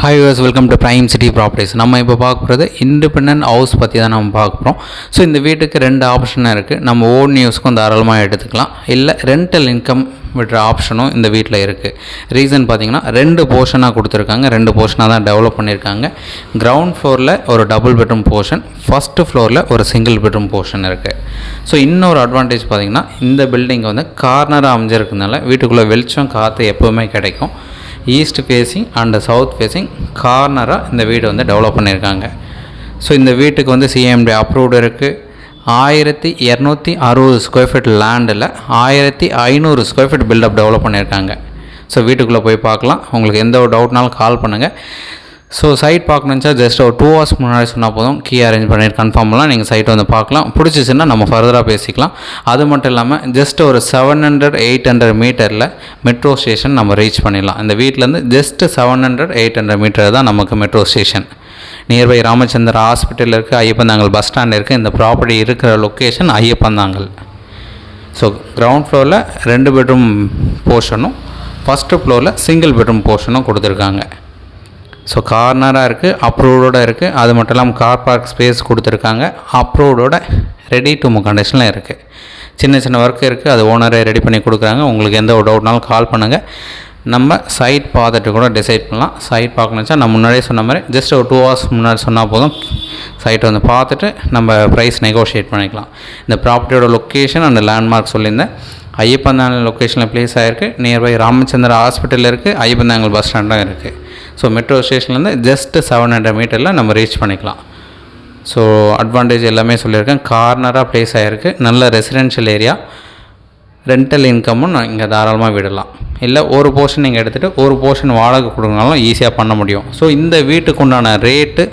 Hi use welcome to prime city properties. நம்ம இப்போ பார்க்க போகிறது இண்டிபெண்டன்ட் ஹவுஸ் பற்றி தான் நம்ம பார்க்க போகிறோம். ஸோ இந்த வீட்டுக்கு 2 ஆப்ஷனாக இருக்குது. நம்ம ஓன் யூஸ்க்கும் தாராளமாக எடுத்துக்கலாம், இல்லை ரெண்டல் இன்கம் விடுற ஆப்ஷனும் இந்த வீட்டில் இருக்குது. ரீசன் பார்த்திங்கன்னா 2 போர்ஷனாக கொடுத்துருக்காங்க. 2 போர்ஷனாக தான் டெவலப் பண்ணியிருக்காங்க. கிரவுண்ட் ஃப்ளோரில் ஒரு டபுள் பெட்ரூம் போர்ஷன், ஃபஸ்ட்டு ஃப்ளோரில் ஒரு சிங்கிள் பெட்ரூம் போர்ஷன் இருக்குது. ஸோ இன்னொரு அட்வான்டேஜ் பார்த்திங்கன்னா இந்த பில்டிங் வந்து கார்னராக அமைஞ்சிருக்கிறதுனால வீட்டுக்குள்ளே வெளிச்சம் காற்று எப்போவுமே கிடைக்கும். East facing and south facing கார்னராக இந்த வீடு வந்து டெவலப் பண்ணியிருக்காங்க. ஸோ இந்த வீட்டுக்கு வந்து சிஎம்டி அப்ரூவ்டு இருக்குது. 1260 ஸ்கொயர் ஃபீட் லேண்டில் 1500 ஸ்கொயர் ஃபீட் பில்டப் டெவலப் பண்ணியிருக்காங்க. ஸோ வீட்டுக்குள்ளே போய் பார்க்கலாம். உங்களுக்கு எந்த ஒரு டவுட்னாலும் கால் பண்ணுங்கள். ஸோ சைட் பார்க்கணுச்சா ஜஸ்ட் ஒரு 2 hours முன்னாடி சொன்னால் போதும், கீ அரேஞ்ச் பண்ணிட்டு கன்ஃபார்ம் பண்ணலாம். நீங்கள் சைட் வந்து பார்க்கலாம். பிடிச்சிச்சின்னா நம்ம ஃபர்தராக பேசிக்கலாம். அது மட்டும் இல்லாமல் ஜஸ்ட் ஒரு 700-800 மீட்டரில் மெட்ரோ ஸ்டேஷன் நம்ம ரீச் பண்ணிடலாம். இந்த வீட்டிலேருந்து ஜஸ்ட் 700-800 மீட்டர் தான் நமக்கு metro station. Nearby Ramachandra hospital இருக்குது, ஐயப்பந்தாங்கல் பஸ் ஸ்டாண்ட் இருக்குது. இந்த ப்ராப்பர்ட்டி இருக்கிற லொக்கேஷன் ஐயப்பந்தாங்கல். ஸோ கிரவுண்ட் ஃப்ளோரில் 2 பெட்ரூம் போர்ஷனும், ஃபஸ்ட்டு ஃப்ளோரில் சிங்கிள் பெட்ரூம் போர்ஷனும் கொடுத்துருக்காங்க. ஸோ கார்னராக இருக்குது, அப்ரூவ்டோடு இருக்குது. அது மட்டும் இல்லாமல் கார் பார்க் ஸ்பேஸ் கொடுத்துருக்காங்க. அப்ரூவ்டோட ரெடி டு மூவ் கண்டிஷனில் இருக்குது. சின்ன சின்ன ஒர்க் இருக்குது, அது ஓனரே ரெடி பண்ணி கொடுக்குறாங்க. உங்களுக்கு எந்த ஒரு டவுட்னாலும் கால் பண்ணுங்கள். நம்ம சைட் பார்த்துட்டு கூட டிசைட் பண்ணலாம். சைட் பார்க்கணுச்சா நான் முன்னாடியே சொன்ன மாதிரி ஜஸ்ட் ஒரு 2 hours முன்னாடி சொன்னால் போதும், சைட்டை வந்து பார்த்துட்டு நம்ம ப்ரைஸ் நெகோஷியேட் பண்ணிக்கலாம். இந்த ப்ராப்பர்ட்டியோட லொக்கேஷன் அண்ட் லேண்ட்மார்க் சொல்லியிருந்தேன். ஐயப்பந்தாங்கல் லொக்கேஷனில் ப்ளேஸ் ஆகிருக்கு. நியர்பை ராமச்சந்திர ஹாஸ்பிட்டல் இருக்குது, ஐயப்பந்தாங்கல் பஸ் ஸ்டாண்டும் இருக்குது. ஸோ மெட்ரோ ஸ்டேஷன்லேருந்து ஜஸ்ட்டு 700 மீட்டரில் நம்ம ரீச் பண்ணிக்கலாம். ஸோ அட்வான்டேஜ் எல்லாமே சொல்லியிருக்கேன். கார்னராக ப்ளேஸ் ஆகிருக்கு. நல்ல ரெசிடென்ஷியல் ஏரியா. ரெண்டல் இன்கமும் இங்கே தாராளமாக விடலாம். இல்லை ஒரு போர்ஷன் நீங்கள் எடுத்துகிட்டு ஒரு போர்ஷன் வாடகை கொடுக்கனாலும் ஈஸியாக பண்ண முடியும். ஸோ இந்த வீட்டுக்கு உண்டான ரேட்டு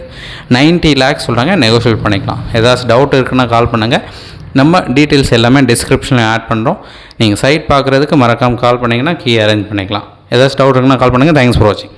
90 lakhs சொல்கிறாங்க. நெகோஷியேட் பண்ணிக்கலாம். ஏதாச்சும் டவுட் இருக்குன்னா கால் பண்ணுங்கள். நம்ம டீட்டெயில்ஸ் எல்லாமே டிஸ்கிரிப்ஷனில் ஆட் பண்ணுறோம். நீங்கள் சைட் பார்க்குறதுக்கு மறக்காமல் கால் பண்ணிங்கன்னா கீ அரேஞ்ச் பண்ணிக்கலாம். ஏதாச்சும் டவுட் இருக்குன்னா கால் பண்ணுங்கள். தேங்க்ஸ் ஃபார் வாட்சிங்.